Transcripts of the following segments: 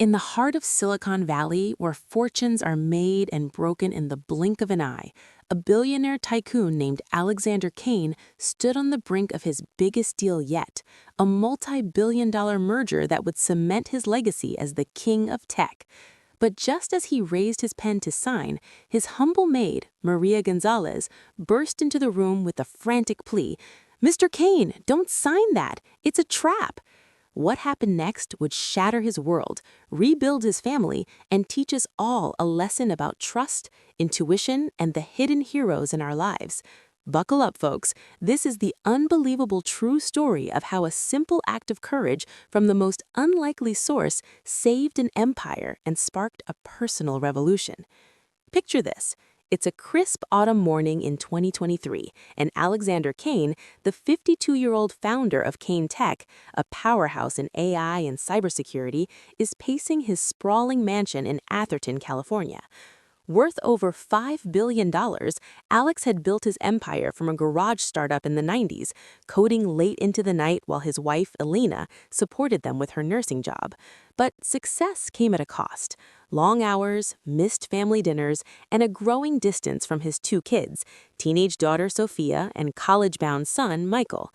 In the heart of Silicon Valley, where fortunes are made and broken in the blink of an eye, a billionaire tycoon named Alexander Kane stood on the brink of his biggest deal yet, a multi-billion-dollar merger that would cement his legacy as the king of tech. But just as he raised his pen to sign, his humble maid, Maria Gonzalez, burst into the room with a frantic plea, "Mr. Kane, don't sign that. It's a trap." What happened next would shatter his world, rebuild his family, and teach us all a lesson about trust, intuition, and the hidden heroes in our lives. Buckle up, folks. This is the unbelievable true story of how a simple act of courage from the most unlikely source saved an empire and sparked a personal revolution. Picture this. It's a crisp autumn morning in 2023, and Alexander Kane, the 52-year-old founder of Kane Tech, a powerhouse in AI and cybersecurity, is pacing his sprawling mansion in Atherton, California. Worth over $5 billion, Alex had built his empire from a garage startup in the 90s, coding late into the night while his wife, Elena, supported them with her nursing job. But success came at a cost. Long hours, missed family dinners, and a growing distance from his two kids, teenage daughter Sophia and college-bound son Michael.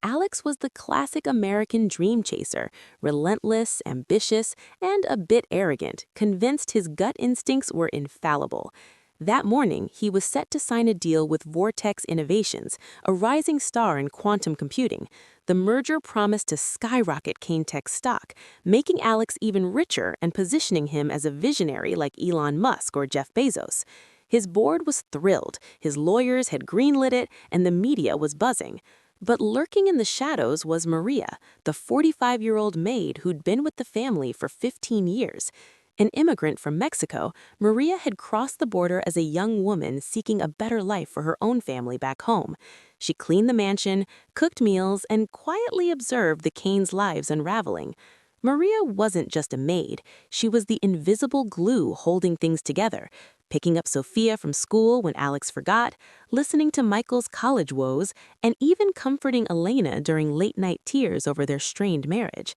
Alex was the classic American dream chaser, relentless, ambitious, and a bit arrogant, convinced his gut instincts were infallible. That morning, he was set to sign a deal with Vortex Innovations, a rising star in quantum computing. The merger promised to skyrocket Kane Tech's stock, making Alex even richer and positioning him as a visionary like Elon Musk or Jeff Bezos. His board was thrilled, his lawyers had greenlit it, and the media was buzzing. But lurking in the shadows was Maria, the 45-year-old maid who'd been with the family for 15 years. An immigrant from Mexico, Maria had crossed the border as a young woman seeking a better life for her own family back home. She cleaned the mansion, cooked meals, and quietly observed the Kanes' lives unraveling. Maria wasn't just a maid. She was the invisible glue holding things together, picking up Sophia from school when Alex forgot, listening to Michael's college woes, and even comforting Elena during late-night tears over their strained marriage.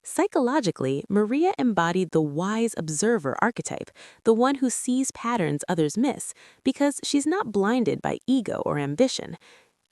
Psychologically, Maria embodied the wise observer archetype, the one who sees patterns others miss, because she's not blinded by ego or ambition.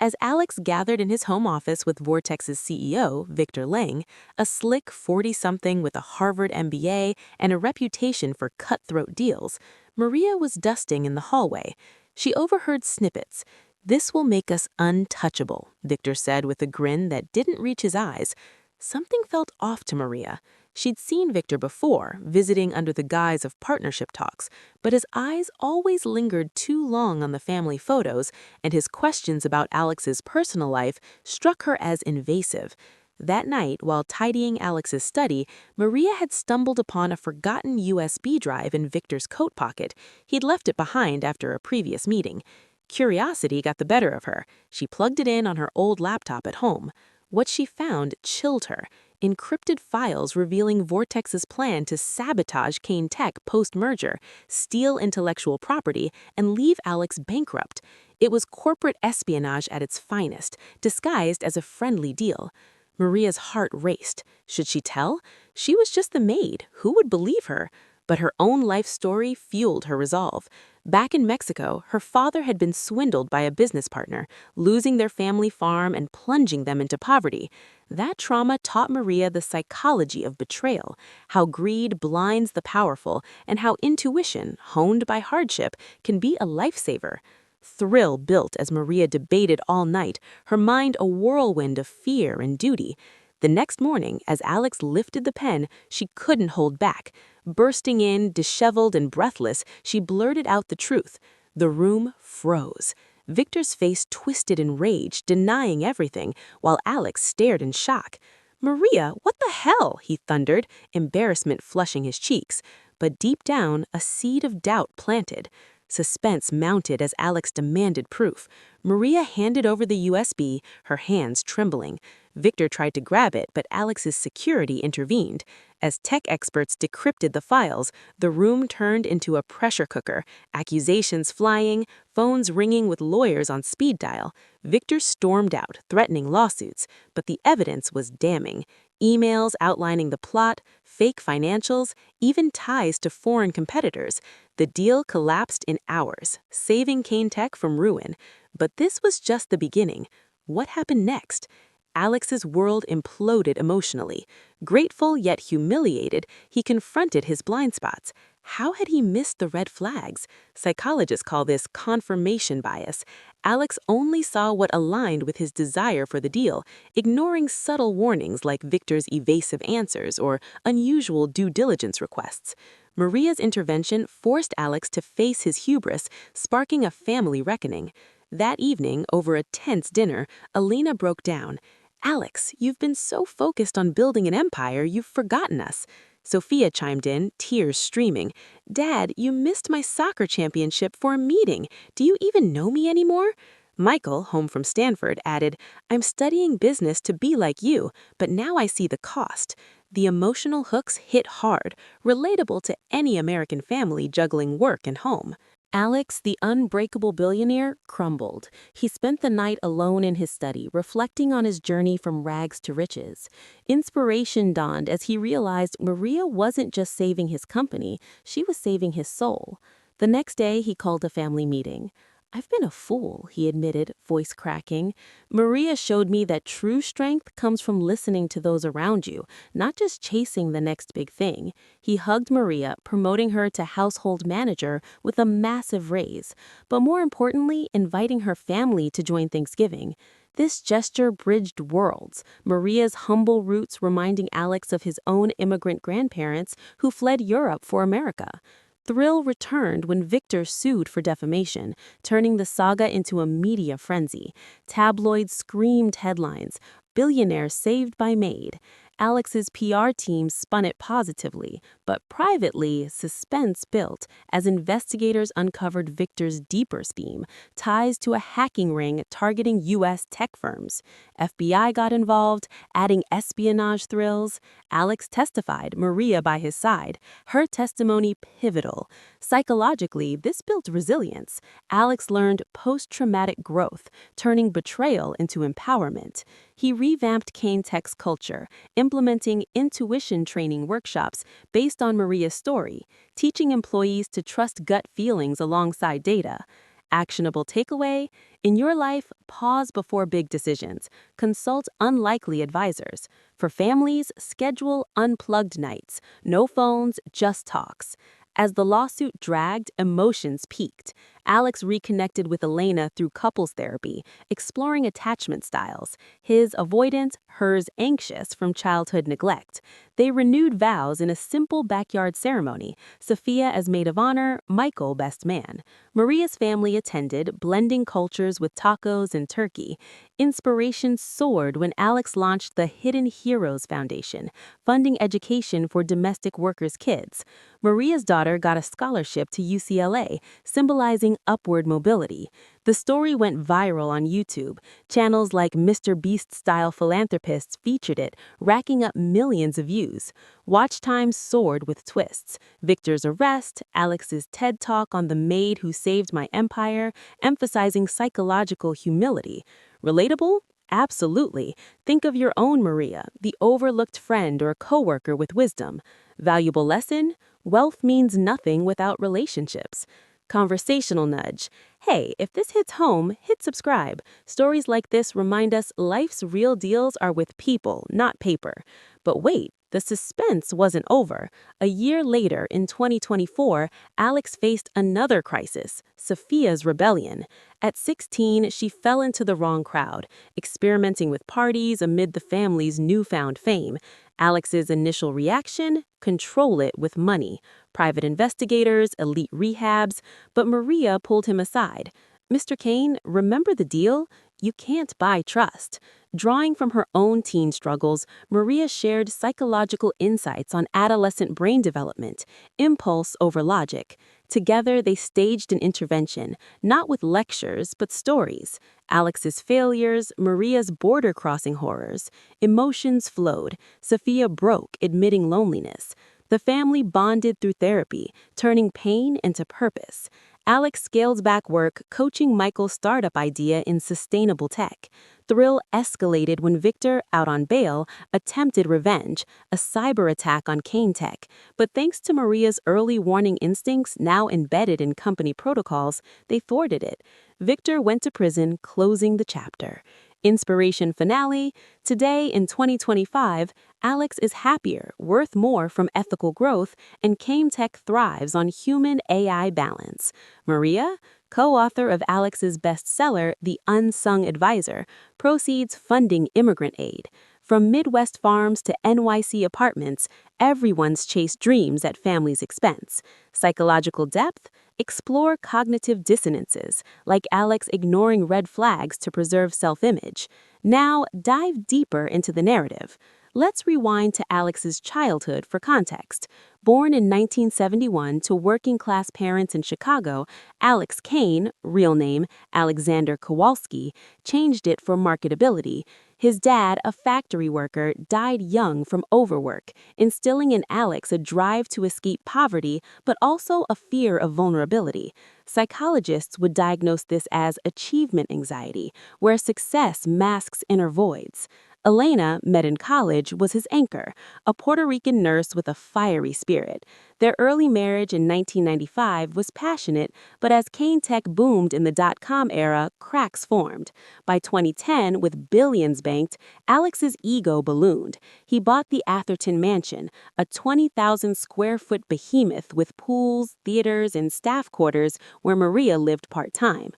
As Alex gathered in his home office with Vortex's CEO, Victor Lang, a slick 40-something with a Harvard MBA and a reputation for cutthroat deals, Maria was dusting in the hallway. She overheard snippets. "This will make us untouchable," Victor said with a grin that didn't reach his eyes. Something felt off to Maria. She'd seen Victor before, visiting under the guise of partnership talks, but his eyes always lingered too long on the family photos, and his questions about Alex's personal life struck her as invasive. That night, while tidying Alex's study, Maria had stumbled upon a forgotten USB drive in Victor's coat pocket. He'd left it behind after a previous meeting. Curiosity got the better of her. She plugged it in on her old laptop at home. What she found chilled her. Encrypted files revealing Vortex's plan to sabotage Kane Tech post-merger, steal intellectual property, and leave Alex bankrupt. It was corporate espionage at its finest, disguised as a friendly deal. Maria's heart raced. Should she tell? She was just the maid. Who would believe her? But her own life story fueled her resolve. Back in Mexico, her father had been swindled by a business partner, losing their family farm and plunging them into poverty. That trauma taught Maria the psychology of betrayal, how greed blinds the powerful, and how intuition, honed by hardship, can be a lifesaver. Thrill built as Maria debated all night, her mind a whirlwind of fear and duty. The next morning, as Alex lifted the pen, she couldn't hold back. Bursting in, disheveled and breathless, she blurted out the truth. The room froze. Victor's face twisted in rage, denying everything, while Alex stared in shock. "Maria, what the hell?" he thundered, embarrassment flushing his cheeks. But deep down, a seed of doubt planted. Suspense mounted as Alex demanded proof. Maria handed over the USB, her hands trembling. Victor tried to grab it, but Alex's security intervened. As tech experts decrypted the files, the room turned into a pressure cooker, accusations flying, phones ringing with lawyers on speed dial. Victor stormed out, threatening lawsuits, but the evidence was damning. Emails outlining the plot, fake financials, even ties to foreign competitors. The deal collapsed in hours, saving Kane Tech from ruin. But this was just the beginning. What happened next? Alex's world imploded emotionally. Grateful yet humiliated, he confronted his blind spots. How had he missed the red flags? Psychologists call this confirmation bias. Alex only saw what aligned with his desire for the deal, ignoring subtle warnings like Victor's evasive answers or unusual due diligence requests. Maria's intervention forced Alex to face his hubris, sparking a family reckoning. That evening, over a tense dinner, Alina broke down. "Alex, you've been so focused on building an empire, you've forgotten us." Sophia chimed in, tears streaming. "Dad, you missed my soccer championship for a meeting. Do you even know me anymore?" Michael, home from Stanford, added, "I'm studying business to be like you, but now I see the cost." The emotional hooks hit hard, relatable to any American family juggling work and home. Alex, the unbreakable billionaire, crumbled. He spent the night alone in his study, reflecting on his journey from rags to riches. Inspiration dawned as he realized Maria wasn't just saving his company, she was saving his soul. The next day, he called a family meeting. "I've been a fool," he admitted, voice cracking. "Maria showed me that true strength comes from listening to those around you, not just chasing the next big thing." He hugged Maria, promoting her to household manager with a massive raise, but more importantly, inviting her family to join Thanksgiving. This gesture bridged worlds, Maria's humble roots reminding Alex of his own immigrant grandparents who fled Europe for America. Thrill returned when Victor sued for defamation, turning the saga into a media frenzy. Tabloids screamed headlines, "Billionaire saved by Maid." Alex's PR team spun it positively, but privately, suspense built as investigators uncovered Victor's deeper scheme, ties to a hacking ring targeting U.S. tech firms. FBI got involved, adding espionage thrills. Alex testified, Maria by his side, her testimony pivotal. Psychologically, this built resilience. Alex learned post-traumatic growth, turning betrayal into empowerment. He revamped Kane Tech's culture, implementing intuition training workshops based on Maria's story, teaching employees to trust gut feelings alongside data. Actionable takeaway: in your life, pause before big decisions. Consult unlikely advisors. For families, schedule unplugged nights. No phones, just talks. As the lawsuit dragged, emotions peaked. Alex reconnected with Elena through couples therapy, exploring attachment styles. His avoidant, hers anxious from childhood neglect. They renewed vows in a simple backyard ceremony, Sophia as maid of honor, Michael best man. Maria's family attended, blending cultures with tacos and turkey. Inspiration soared when Alex launched the Hidden Heroes Foundation, funding education for domestic workers' kids. Maria's daughter got a scholarship to UCLA, symbolizing upward mobility. The story went viral on YouTube. Channels like Mr. Beast-style philanthropists featured it, racking up millions of views. Watch time soared with twists. Victor's arrest, Alex's TED Talk on the maid who saved my empire, emphasizing psychological humility. Relatable? Absolutely. Think of your own Maria, the overlooked friend or coworker with wisdom. Valuable lesson? Wealth means nothing without relationships. Conversational nudge. Hey, if this hits home, hit subscribe. Stories like this remind us life's real deals are with people, not paper. But wait, the suspense wasn't over. A year later, in 2024, Alex faced another crisis, Sophia's rebellion. At 16, she fell into the wrong crowd, experimenting with parties amid the family's newfound fame. Alex's initial reaction? Control it with money. Private investigators, elite rehabs, but Maria pulled him aside. "Mr. Kane, remember the deal? You can't buy trust." Drawing from her own teen struggles, Maria shared psychological insights on adolescent brain development, impulse over logic. Together, they staged an intervention, not with lectures, but stories. Alex's failures, Maria's border-crossing horrors. Emotions flowed. Sophia broke, admitting loneliness. The family bonded through therapy, turning pain into purpose. Alex scaled back work, coaching Michael's startup idea in sustainable tech. Thrill escalated when Victor, out on bail, attempted revenge, a cyber attack on Kane Tech. But thanks to Maria's early warning instincts, now embedded in company protocols, they thwarted it. Victor went to prison, closing the chapter. Inspiration finale. Today, in 2025, Alex is happier, worth more from ethical growth, and Kane Tech thrives on human-AI balance. Maria, co-author of Alex's bestseller, The Unsung Advisor, proceeds funding immigrant aid. From Midwest farms to NYC apartments, everyone's chased dreams at family's expense. Psychological depth? Explore cognitive dissonances, like Alex ignoring red flags to preserve self-image. Now, dive deeper into the narrative. Let's rewind to Alex's childhood for context. Born in 1971 to working-class parents in Chicago, Alex Kane, real name Alexander Kowalski, changed it for marketability. His dad, a factory worker, died young from overwork, instilling in Alex a drive to escape poverty, but also a fear of vulnerability. Psychologists would diagnose this as achievement anxiety, where success masks inner voids. Elena, met in college, was his anchor, a Puerto Rican nurse with a fiery spirit. Their early marriage in 1995 was passionate, but as Kane Tech boomed in the dot-com era, cracks formed. By 2010, with billions banked, Alex's ego ballooned. He bought the Atherton Mansion, a 20,000-square-foot behemoth with pools, theaters, and staff quarters where Maria lived part-time.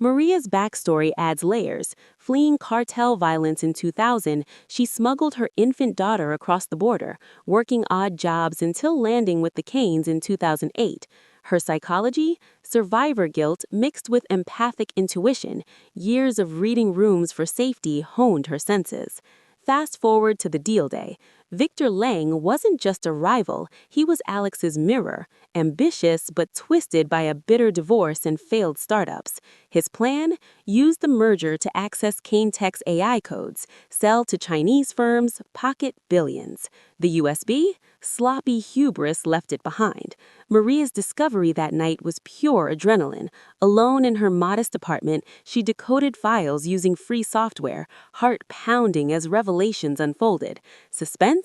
Maria's backstory adds layers. Fleeing cartel violence in 2000, she smuggled her infant daughter across the border, working odd jobs until landing with the Kanes in 2008. Her psychology? Survivor guilt mixed with empathic intuition. Years of reading rooms for safety honed her senses. Fast forward to the deal day. Victor Lang wasn't just a rival, he was Alex's mirror, ambitious but twisted by a bitter divorce and failed startups. His plan? Use the merger to access Kane Tech's AI codes, sell to Chinese firms, pocket billions. The USB? Sloppy hubris left it behind. Maria's discovery that night was pure adrenaline. Alone in her modest apartment, she decoded files using free software, heart pounding as revelations unfolded. Suspense?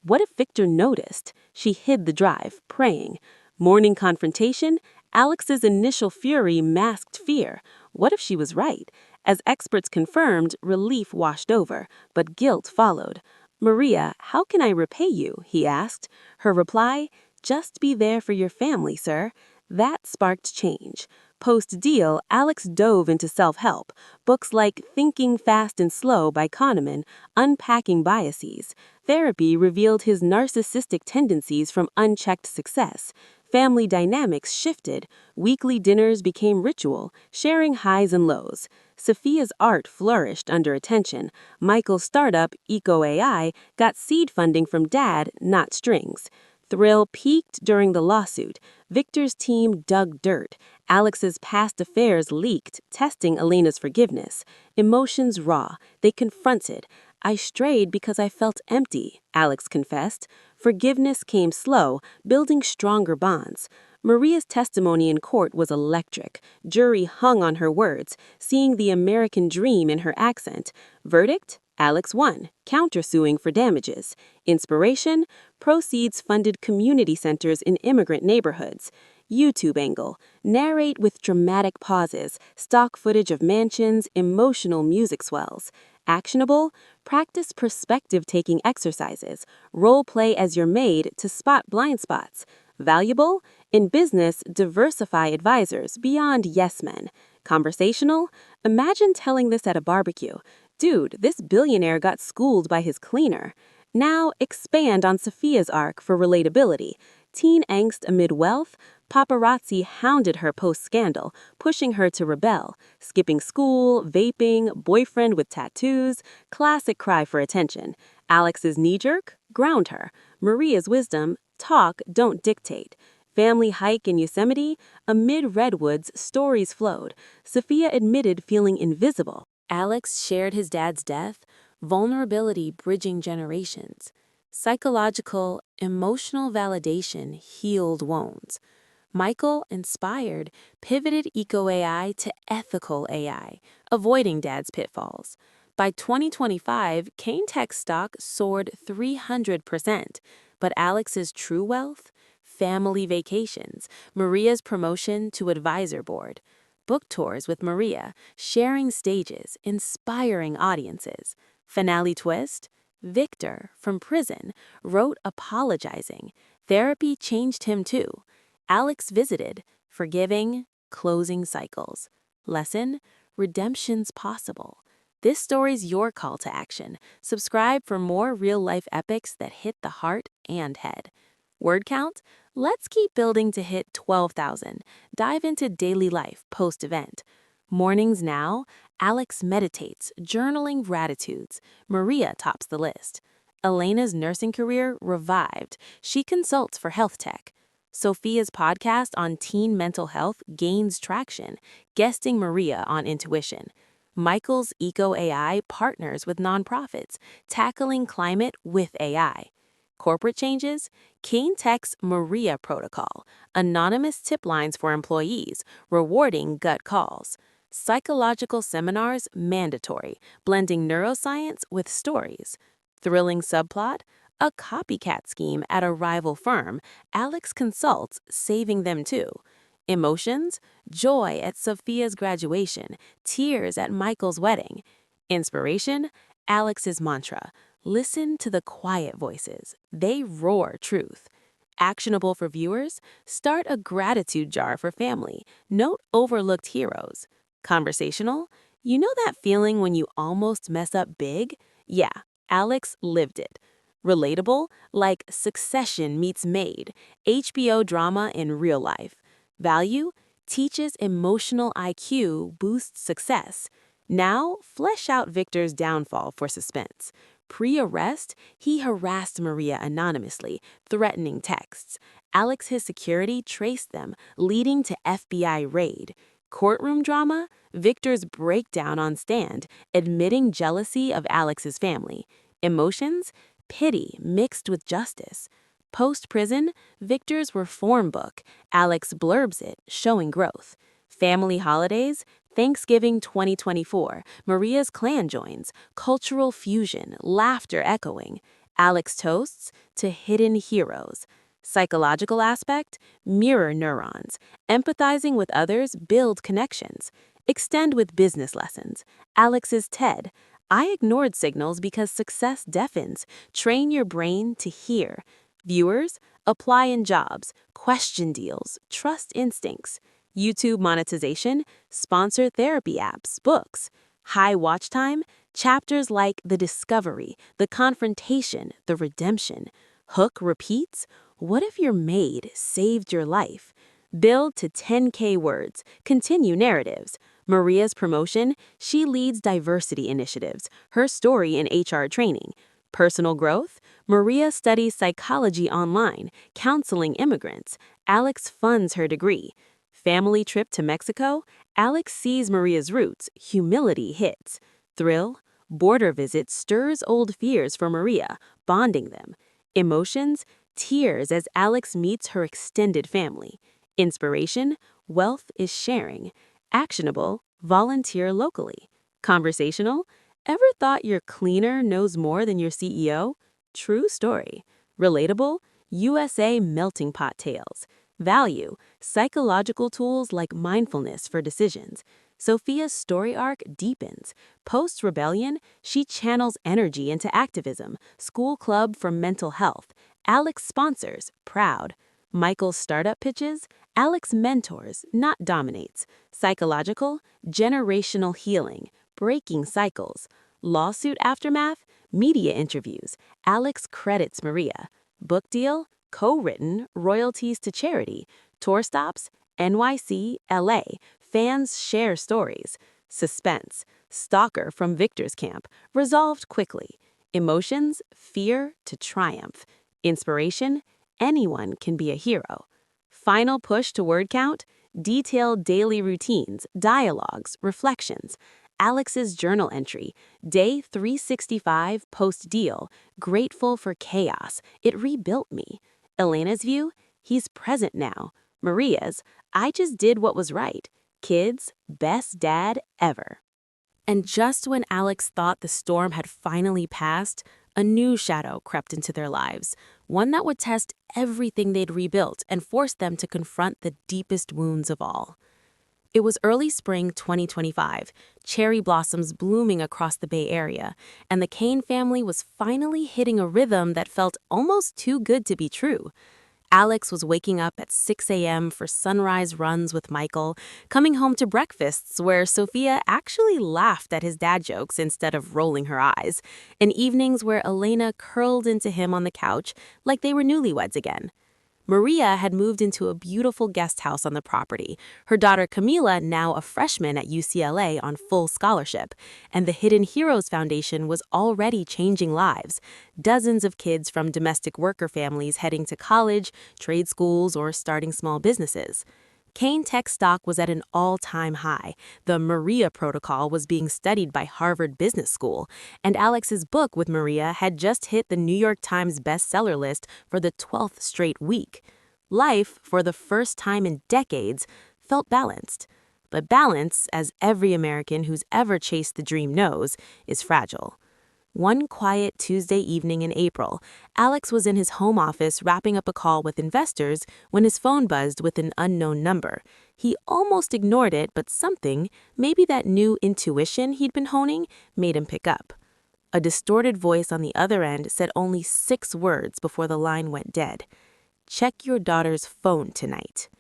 What if Victor noticed? She hid the drive, praying. Morning confrontation? Alex's initial fury masked fear. What if she was right? As experts confirmed, relief washed over, but guilt followed. Maria, how can I repay you? He asked. Her reply, just be there for your family, sir. That sparked change. Post-deal, Alex dove into self-help. Books like Thinking Fast and Slow by Kahneman, Unpacking Biases. Therapy revealed his narcissistic tendencies from unchecked success. Family dynamics shifted. Weekly dinners became ritual, sharing highs and lows. Sophia's art flourished under attention. Michael's startup, EcoAI, got seed funding from dad, not strings. Thrill peaked during the lawsuit. Victor's team dug dirt. Alex's past affairs leaked, testing Elena's forgiveness. Emotions raw. They confronted. I strayed because I felt empty, Alex confessed. Forgiveness came slow, building stronger bonds. Maria's testimony in court was electric. Jury hung on her words, seeing the American dream in her accent. Verdict? Alex won, countersuing for damages. Inspiration? Proceeds funded community centers in immigrant neighborhoods. YouTube angle. Narrate with dramatic pauses, stock footage of mansions, emotional music swells. Actionable? Practice perspective-taking exercises. Role play as your maid to spot blind spots. Valuable? In business, diversify advisors beyond yes men. Conversational? Imagine telling this at a barbecue. Dude, this billionaire got schooled by his cleaner. Now, expand on Sophia's arc for relatability. Teen angst amid wealth? Paparazzi hounded her post-scandal, pushing her to rebel. Skipping school, vaping, boyfriend with tattoos, classic cry for attention. Alex's knee-jerk? Ground her. Maria's wisdom? Talk, don't dictate. Family hike in Yosemite? Amid redwoods, stories flowed. Sophia admitted feeling invisible. Alex shared his dad's death, vulnerability bridging generations. Psychological, emotional validation healed wounds. Michael, inspired, pivoted eco-AI to ethical AI, avoiding Dad's pitfalls. By 2025, Kane Tech stock soared 300%, but Alex's true wealth? Family vacations, Maria's promotion to advisor board, book tours with Maria, sharing stages, inspiring audiences. Finale twist? Victor, from prison, wrote apologizing. Therapy changed him too. Alex visited, forgiving, closing cycles. Lesson? Redemption's possible. This story's your call to action. Subscribe for more real-life epics that hit the heart and head. Word count? Let's keep building to hit 12,000. Dive into daily life post-event. Mornings now, Alex meditates, journaling gratitudes. Maria tops the list. Elena's nursing career revived. She consults for health tech. Sophia's podcast on teen mental health gains traction, guesting Maria on intuition. Michael's eco-AI partners with nonprofits, tackling climate with AI. Corporate changes? Kane Tech's Maria Protocol, anonymous tip lines for employees, rewarding gut calls. Psychological seminars mandatory, blending neuroscience with stories. Thrilling subplot? A copycat scheme at a rival firm, Alex consults, saving them too. Emotions? Joy at Sophia's graduation, tears at Michael's wedding. Inspiration? Alex's mantra. Listen to the quiet voices. They roar truth. Actionable for viewers? Start a gratitude jar for family. Note overlooked heroes. Conversational? You know that feeling when you almost mess up big? Yeah, Alex lived it. Relatable? Like Succession meets Maid, HBO drama in real life. Value? Teaches emotional IQ, boosts success. Now, flesh out Victor's downfall for suspense. Pre-arrest, he harassed Maria anonymously, threatening texts. Alex's security traced them, leading to FBI raid. Courtroom drama? Victor's breakdown on stand, admitting jealousy of Alex's family. Emotions? Pity mixed with justice. Post-prison, Victor's reform book, Alex blurbs it, showing growth. Family holidays, Thanksgiving 2024, Maria's clan joins, cultural fusion, laughter echoing. Alex toasts to hidden heroes. Psychological aspect, mirror neurons. Empathizing with others build connections. Extend with business lessons. Alex's TED. I ignored signals because success deafens. Train your brain to hear. Viewers, apply in jobs, question deals, trust instincts. YouTube monetization, sponsor therapy apps, books. High watch time, chapters like the discovery, the confrontation, the redemption. Hook repeats, what if your maid saved your life? Build to 10K words, continue narratives. Maria's promotion, she leads diversity initiatives, her story in HR training. Personal growth, Maria studies psychology online, counseling immigrants. Alex funds her degree. Family trip to Mexico, Alex sees Maria's roots, humility hits. Thrill, border visit stirs old fears for Maria, bonding them. Emotions, tears as Alex meets her extended family. Inspiration, wealth is sharing. Actionable, volunteer locally. Conversational, ever thought your cleaner knows more than your CEO? True story. Relatable, USA melting pot tales. Value, psychological tools like mindfulness for decisions. Sophia's story arc deepens. Post-rebellion, she channels energy into activism. School club for mental health. Alex sponsors, proud. Michael's startup pitches, Alex mentors, not dominates. Psychological, generational healing, breaking cycles. Lawsuit aftermath, media interviews, Alex credits Maria. Book deal, co-written, royalties to charity. Tour stops, NYC, LA, fans share stories. Suspense, stalker from Victor's camp, resolved quickly. Emotions, fear to triumph. Inspiration, anyone can be a hero. Final push to word count, detailed daily routines, dialogues, reflections. Alex's journal entry, day 365 post-deal, grateful for chaos, it rebuilt me. Elena's view, he's present now, Maria's, "I just did what was right. Kids, best dad ever." And just when Alex thought the storm had finally passed, a new shadow crept into their lives, one that would test everything they'd rebuilt and force them to confront the deepest wounds of all. It was early spring 2025, cherry blossoms blooming across the Bay Area, and the Kane family was finally hitting a rhythm that felt almost too good to be true. Alex was waking up at 6 a.m. for sunrise runs with Michael, coming home to breakfasts where Sophia actually laughed at his dad jokes instead of rolling her eyes, and evenings where Elena curled into him on the couch like they were newlyweds again. Maria had moved into a beautiful guest house on the property, her daughter Camila now a freshman at UCLA on full scholarship, and the Hidden Heroes Foundation was already changing lives. Dozens of kids from domestic worker families heading to college, trade schools, or starting small businesses. Kane tech stock was at an all-time high. The Maria Protocol was being studied by Harvard Business School, and Alex's book with Maria had just hit the New York Times bestseller list for the 12th straight week. Life, for the first time in decades, felt balanced. But balance, as every American who's ever chased the dream knows, is fragile. One quiet Tuesday evening in April, Alex was in his home office wrapping up a call with investors when his phone buzzed with an unknown number. He almost ignored it, but something, maybe that new intuition he'd been honing, made him pick up. A distorted voice on the other end said only 6 words before the line went dead. "Check your daughter's phone tonight."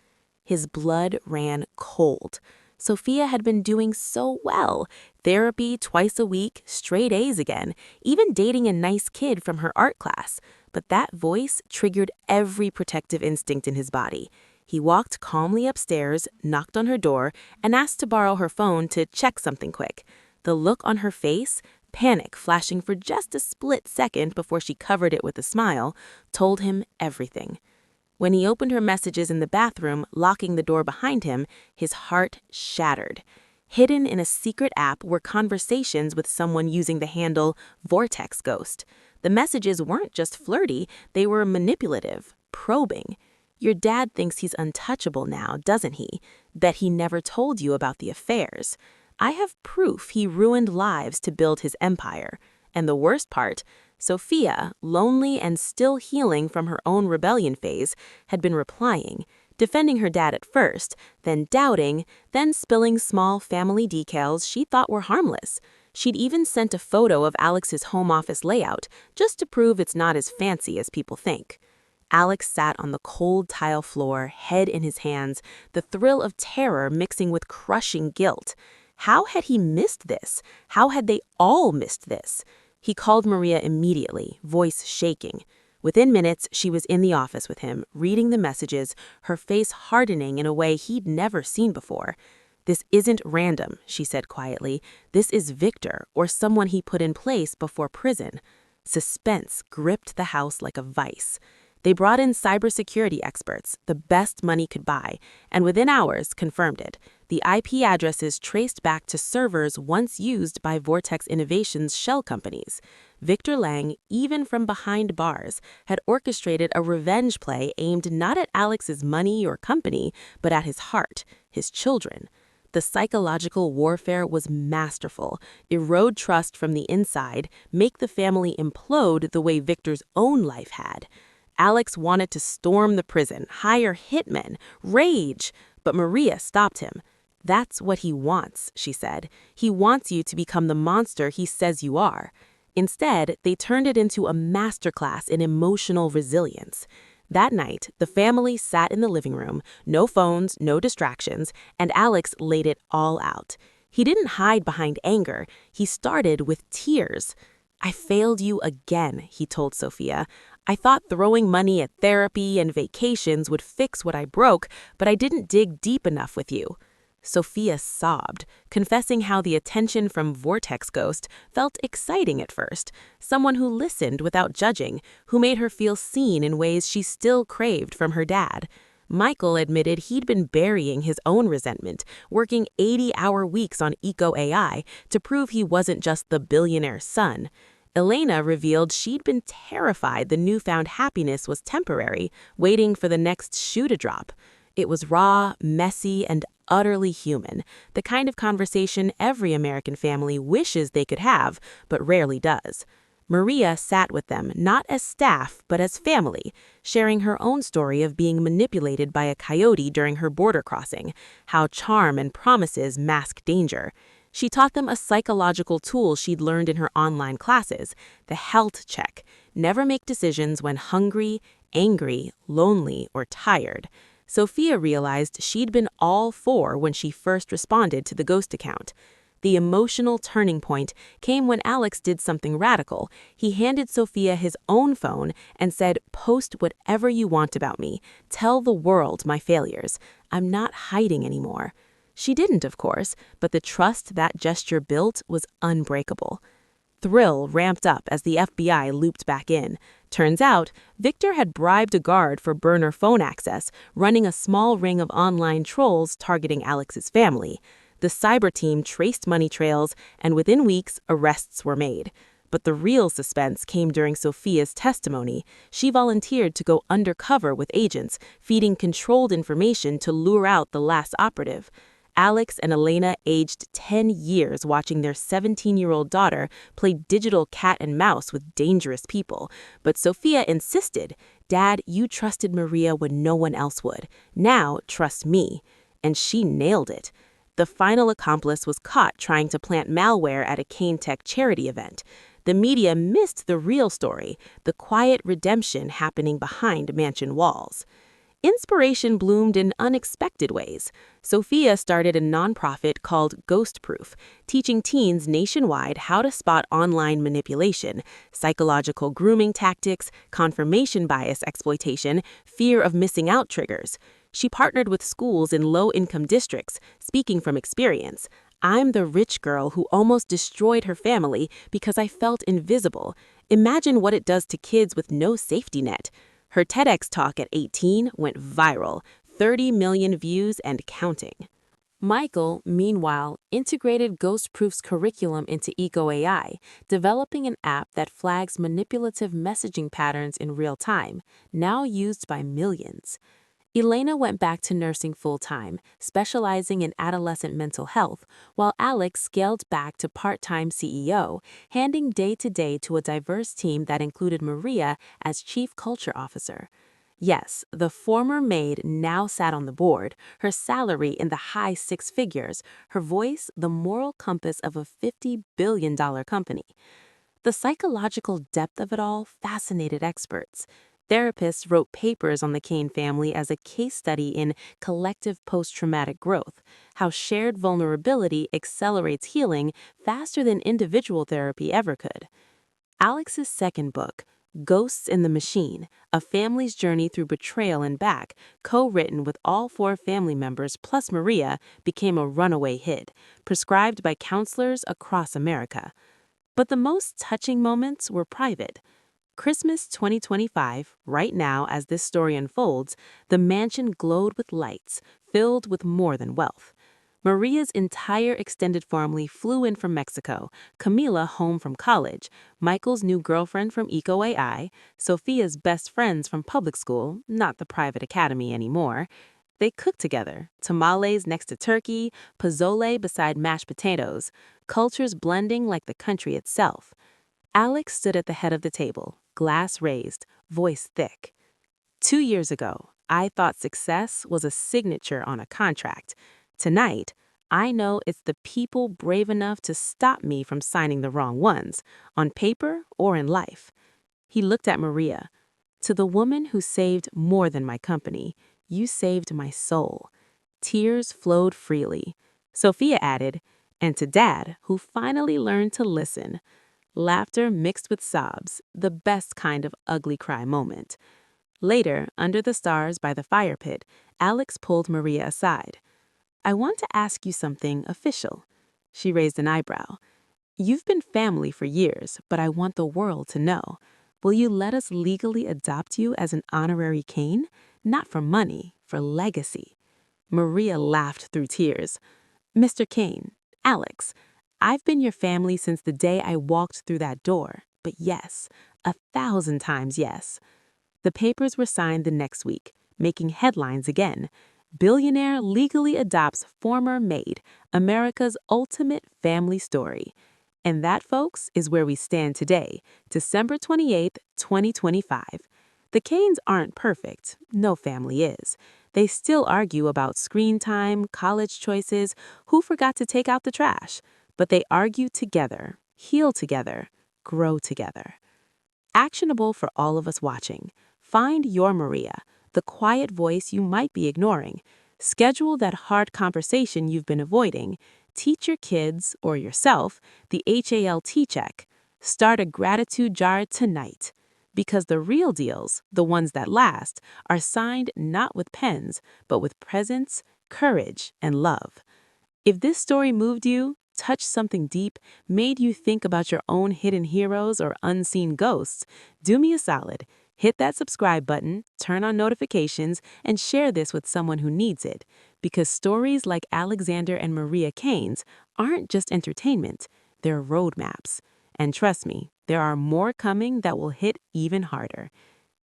His blood ran cold. Sophia had been doing so well. Therapy twice a week, straight A's again, even dating a nice kid from her art class. But that voice triggered every protective instinct in his body. He walked calmly upstairs, knocked on her door, and asked to borrow her phone to check something quick. The look on her face, panic flashing for just a split second before she covered it with a smile, told him everything. When he opened her messages in the bathroom, locking the door behind him, his heart shattered. Hidden in a secret app were conversations with someone using the handle Vortex Ghost. The messages weren't just flirty, they were manipulative, probing. "Your dad thinks he's untouchable now, doesn't he? Bet he never told you about the affairs. I have proof he ruined lives to build his empire." And the worst part, Sophia, lonely and still healing from her own rebellion phase, had been replying, defending her dad at first, then doubting, then spilling small family details she thought were harmless. She'd even sent a photo of Alex's home office layout, just to prove it's not as fancy as people think. Alex sat on the cold tile floor, head in his hands, the thrill of terror mixing with crushing guilt. How had he missed this? How had they all missed this? He called Maria immediately, voice shaking. Within minutes, she was in the office with him, reading the messages, her face hardening in a way he'd never seen before. "This isn't random," she said quietly. "This is Victor, or someone he put in place before prison." Suspense gripped the house like a vice. They brought in cybersecurity experts, the best money could buy, and within hours confirmed it. The IP addresses traced back to servers once used by Vortex Innovations' shell companies. Victor Lang, even from behind bars, had orchestrated a revenge play aimed not at Alex's money or company, but at his heart, his children. The psychological warfare was masterful. Erode trust from the inside, make the family implode the way Victor's own life had. Alex wanted to storm the prison, hire hitmen, rage, but Maria stopped him. "That's what he wants," she said. "He wants you to become the monster he says you are." Instead, they turned it into a masterclass in emotional resilience. That night, the family sat in the living room, no phones, no distractions, and Alex laid it all out. He didn't hide behind anger. He started with tears. "I failed you again," he told Sophia. "I thought throwing money at therapy and vacations would fix what I broke, but I didn't dig deep enough with you." Sophia sobbed, confessing how the attention from Vortex Ghost felt exciting at first, someone who listened without judging, who made her feel seen in ways she still craved from her dad. Michael admitted he'd been burying his own resentment, working 80-hour weeks on Eco AI to prove he wasn't just the billionaire son. Elena revealed she'd been terrified the newfound happiness was temporary, waiting for the next shoe to drop. It was raw, messy, and utterly human, the kind of conversation every American family wishes they could have, but rarely does. Maria sat with them not as staff, but as family, sharing her own story of being manipulated by a coyote during her border crossing, how charm and promises mask danger. She taught them a psychological tool she'd learned in her online classes, the health check. Never make decisions when hungry, angry, lonely, or tired. Sophia realized she'd been all for when she first responded to the ghost account. The emotional turning point came when Alex did something radical. He handed Sophia his own phone and said, "Post whatever you want about me. Tell the world my failures. I'm not hiding anymore." She didn't, of course, but the trust that gesture built was unbreakable. Thrill ramped up as the FBI looped back in. Turns out, Victor had bribed a guard for burner phone access, running a small ring of online trolls targeting Alex's family. The cyber team traced money trails, and within weeks, arrests were made. But the real suspense came during Sophia's testimony. She volunteered to go undercover with agents, feeding controlled information to lure out the last operative. Alex and Elena aged 10 years watching their 17-year-old daughter play digital cat and mouse with dangerous people. But Sophia insisted, "Dad, you trusted Maria when no one else would. Now, trust me." And she nailed it. The final accomplice was caught trying to plant malware at a Kane Tech charity event. The media missed the real story, the quiet redemption happening behind mansion walls. Inspiration bloomed in unexpected ways. Sophia started a nonprofit called Ghost Proof, teaching teens nationwide how to spot online manipulation, psychological grooming tactics, confirmation bias exploitation, fear of missing out triggers. She partnered with schools in low-income districts, speaking from experience. "I'm the rich girl who almost destroyed her family because I felt invisible. Imagine what it does to kids with no safety net." Her TEDx talk at 18 went viral, 30 million views and counting. Michael, meanwhile, integrated Ghost Proof's curriculum into EcoAI, developing an app that flags manipulative messaging patterns in real time, now used by millions. Elena went back to nursing full-time, specializing in adolescent mental health, while Alex scaled back to part-time CEO, handing day-to-day to a diverse team that included Maria as chief culture officer. Yes, the former maid now sat on the board, her salary in the high six figures, her voice the moral compass of a $50 billion company. The psychological depth of it all fascinated experts. Therapists wrote papers on the Kane family as a case study in collective post-traumatic growth, how shared vulnerability accelerates healing faster than individual therapy ever could. Alex's second book, Ghosts in the Machine, A Family's Journey Through Betrayal and Back, co-written with all 4 family members plus Maria, became a runaway hit, prescribed by counselors across America. But the most touching moments were private. Christmas 2025, right now as this story unfolds, the mansion glowed with lights, filled with more than wealth. Maria's entire extended family flew in from Mexico, Camila home from college, Michael's new girlfriend from EcoAI, Sophia's best friends from public school, not the private academy anymore. They cooked together, tamales next to turkey, pozole beside mashed potatoes, cultures blending like the country itself. Alex stood at the head of the table, glass raised, voice thick. 2 years ago, I thought success was a signature on a contract. Tonight, I know it's the people brave enough to stop me from signing the wrong ones, on paper or in life. He looked at Maria. "To the woman who saved more than my company, you saved my soul." Tears flowed freely. Sophia added, "And to Dad, who finally learned to listen." Laughter mixed with sobs, the best kind of ugly cry moment. Later, under the stars by the fire pit, Alex pulled Maria aside. "I want to ask you something official." She raised an eyebrow. "You've been family for years, but I want the world to know. Will you let us legally adopt you as an honorary Kane? Not for money, for legacy." Maria laughed through tears. "Mr. Kane, Alex, I've been your family since the day I walked through that door, but yes, 1,000 times yes." The papers were signed the next week, making headlines again. Billionaire legally adopts former maid, America's ultimate family story. And that, folks, is where we stand today, December 28th, 2025. The Canes aren't perfect. No family is. They still argue about screen time, college choices, who forgot to take out the trash. But they argue together, heal together, grow together. Actionable for all of us watching. Find your Maria, the quiet voice you might be ignoring. Schedule that hard conversation you've been avoiding. Teach your kids, or yourself, the HALT check. Start a gratitude jar tonight. Because the real deals, the ones that last, are signed not with pens, but with presence, courage, and love. If this story moved you, touched something deep, made you think about your own hidden heroes or unseen ghosts, do me a solid. Hit that subscribe button, turn on notifications, and share this with someone who needs it. Because stories like Alexander and Maria Cain's aren't just entertainment, they're roadmaps. And trust me, there are more coming that will hit even harder.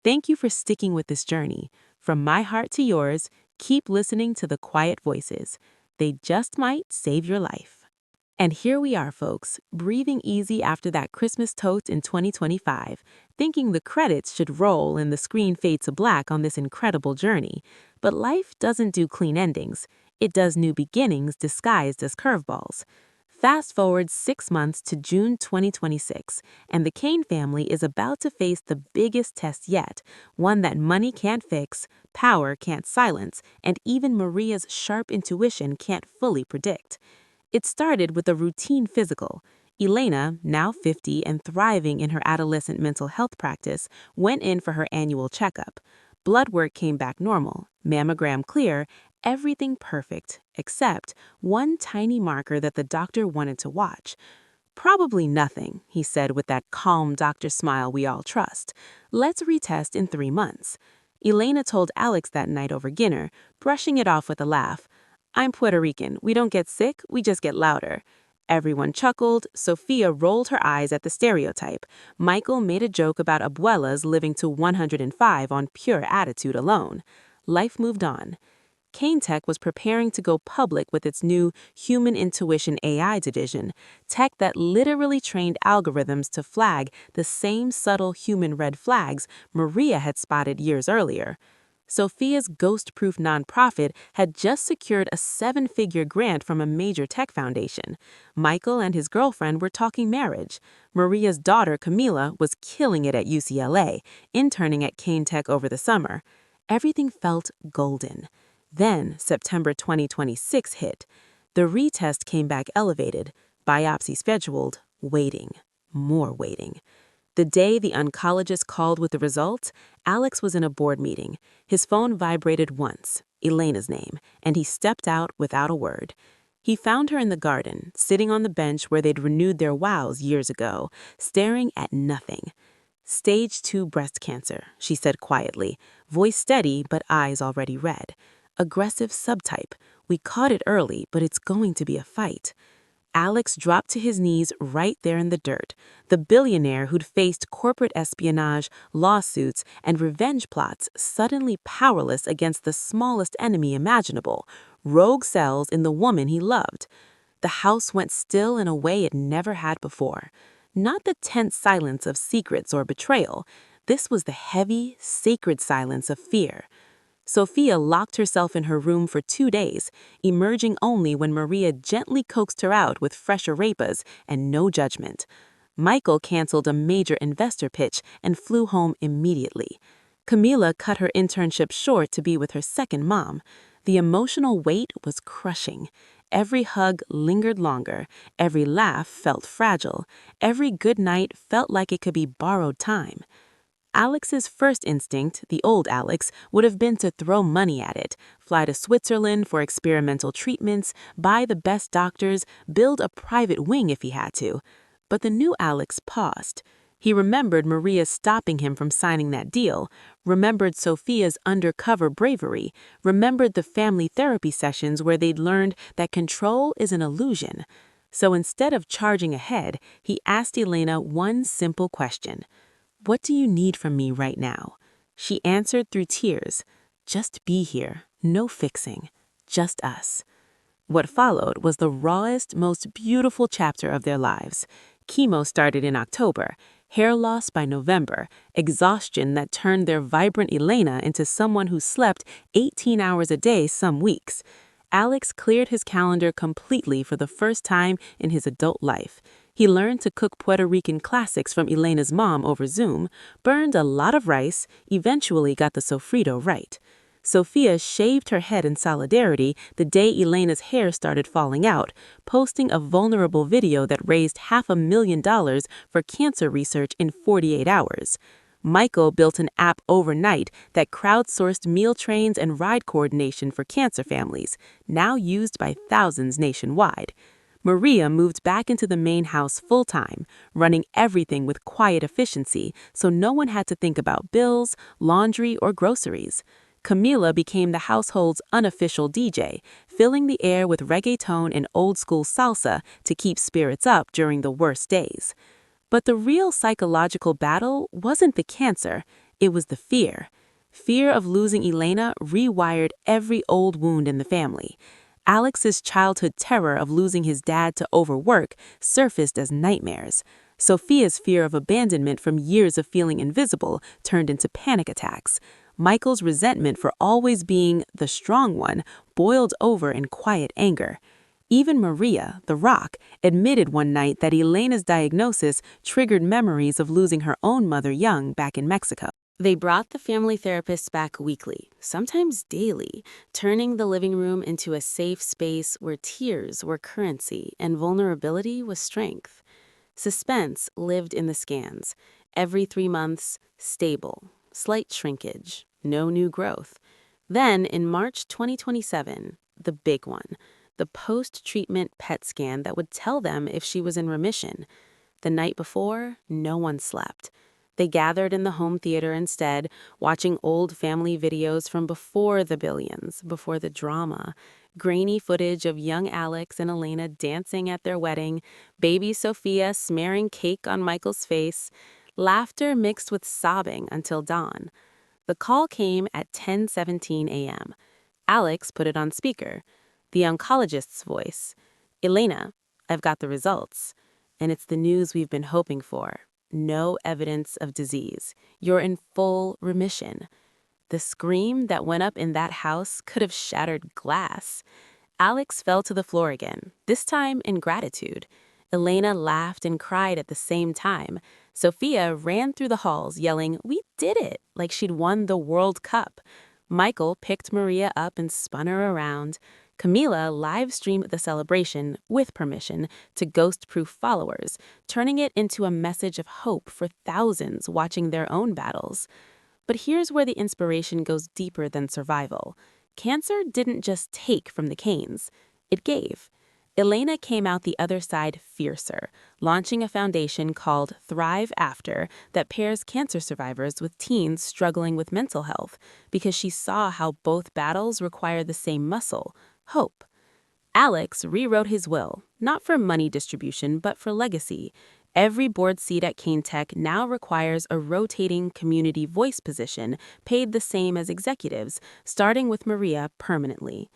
Thank you for sticking with this journey. From my heart to yours, keep listening to the quiet voices. They just might save your life. And here we are, folks, breathing easy after that Christmas toast in 2025, thinking the credits should roll and the screen fade to black on this incredible journey. But life doesn't do clean endings. It does new beginnings disguised as curveballs. Fast forward 6 months to June 2026, and the Kane family is about to face the biggest test yet, one that money can't fix, power can't silence, and even Maria's sharp intuition can't fully predict. It started with a routine physical. Elena, now 50 and thriving in her adolescent mental health practice, went in for her annual checkup. Blood work came back normal, mammogram clear, everything perfect, except one tiny marker that the doctor wanted to watch. Probably nothing, he said with that calm doctor smile we all trust. Let's retest in 3 months. Elena told Alex that night over dinner, brushing it off with a laugh. I'm Puerto Rican. We don't get sick, we just get louder. Everyone chuckled. Sophia rolled her eyes at the stereotype. Michael made a joke about abuelas living to 105 on pure attitude alone. Life moved on. Kane Tech was preparing to go public with its new Human Intuition AI division, tech that literally trained algorithms to flag the same subtle human red flags Maria had spotted years earlier. Sophia's ghost-proof nonprofit had just secured a 7-figure grant from a major tech foundation. Michael and his girlfriend were talking marriage. Maria's daughter, Camila, was killing it at UCLA, interning at Kane Tech over the summer. Everything felt golden. Then, September 2026 hit. The retest came back elevated, biopsy scheduled, waiting, more waiting. The day the oncologist called with the results, Alex was in a board meeting. His phone vibrated once, Elena's name, and he stepped out without a word. He found her in the garden, sitting on the bench where they'd renewed their vows years ago, staring at nothing. Stage 2 breast cancer, she said quietly, voice steady but eyes already red. Aggressive subtype. We caught it early, but it's going to be a fight. Alex dropped to his knees right there in the dirt. The billionaire who'd faced corporate espionage, lawsuits, and revenge plots suddenly powerless against the smallest enemy imaginable, rogue cells in the woman he loved. The house went still in a way it never had before. Not the tense silence of secrets or betrayal. This was the heavy, sacred silence of fear. Sophia locked herself in her room for 2 days, emerging only when Maria gently coaxed her out with fresh arepas and no judgment. Michael canceled a major investor pitch and flew home immediately. Camila cut her internship short to be with her second mom. The emotional weight was crushing. Every hug lingered longer, every laugh felt fragile, every good night felt like it could be borrowed time. Alex's first instinct, the old Alex, would have been to throw money at it, fly to Switzerland for experimental treatments, buy the best doctors, build a private wing if he had to. But the new Alex paused. He remembered Maria stopping him from signing that deal, remembered Sophia's undercover bravery, remembered the family therapy sessions where they'd learned that control is an illusion. So instead of charging ahead, he asked Elena one simple question. What do you need from me right now? She answered through tears. Just be here. No fixing, just us. What followed was the rawest, most beautiful chapter of their lives. Chemo started in October, hair loss by November, exhaustion that turned their vibrant Elena into someone who slept 18 hours a day some weeks. Alex cleared his calendar completely for the first time in his adult life. He learned to cook Puerto Rican classics from Elena's mom over Zoom, burned a lot of rice, eventually got the sofrito right. Sophia shaved her head in solidarity the day Elena's hair started falling out, posting a vulnerable video that raised $500,000 for cancer research in 48 hours. Michael built an app overnight that crowdsourced meal trains and ride coordination for cancer families, now used by thousands nationwide. Maria moved back into the main house full-time, running everything with quiet efficiency so no one had to think about bills, laundry, or groceries. Camila became the household's unofficial DJ, filling the air with reggaeton and old-school salsa to keep spirits up during the worst days. But the real psychological battle wasn't the cancer, it was the fear. Fear of losing Elena rewired every old wound in the family. Alex's childhood terror of losing his dad to overwork surfaced as nightmares. Sophia's fear of abandonment from years of feeling invisible turned into panic attacks. Michael's resentment for always being the strong one boiled over in quiet anger. Even Maria, the Rock, admitted one night that Elena's diagnosis triggered memories of losing her own mother young back in Mexico. They brought the family therapists back weekly, sometimes daily, turning the living room into a safe space where tears were currency and vulnerability was strength. Suspense lived in the scans. Every 3 months, stable, slight shrinkage, no new growth. Then, in March 2027, the big one, the post-treatment PET scan that would tell them if she was in remission. The night before, no one slept. They gathered in the home theater instead, watching old family videos from before the billions, before the drama. Grainy footage of young Alex and Elena dancing at their wedding, baby Sophia smearing cake on Michael's face, laughter mixed with sobbing until dawn. The call came at 10:17 a.m. Alex put it on speaker. The oncologist's voice. "Elena, I've got the results. And it's the news we've been hoping for. No evidence of disease. You're in full remission." The scream that went up in that house could have shattered glass. Alex fell to the floor again, this time in gratitude. Elena laughed and cried at the same time. Sophia ran through the halls yelling, "We did it!" like she'd won the World Cup. Michael picked Maria up and spun her around. Camila live-streamed the celebration, with permission, to ghost-proof followers, turning it into a message of hope for thousands watching their own battles. But here's where the inspiration goes deeper than survival. Cancer didn't just take from the Canes, it gave. Elena came out the other side fiercer, launching a foundation called Thrive After that pairs cancer survivors with teens struggling with mental health, because she saw how both battles require the same muscle, hope. Alex rewrote his will, not for money distribution, but for legacy. Every board seat at Kane Tech now requires a rotating community voice position paid the same as executives, starting with Maria permanently.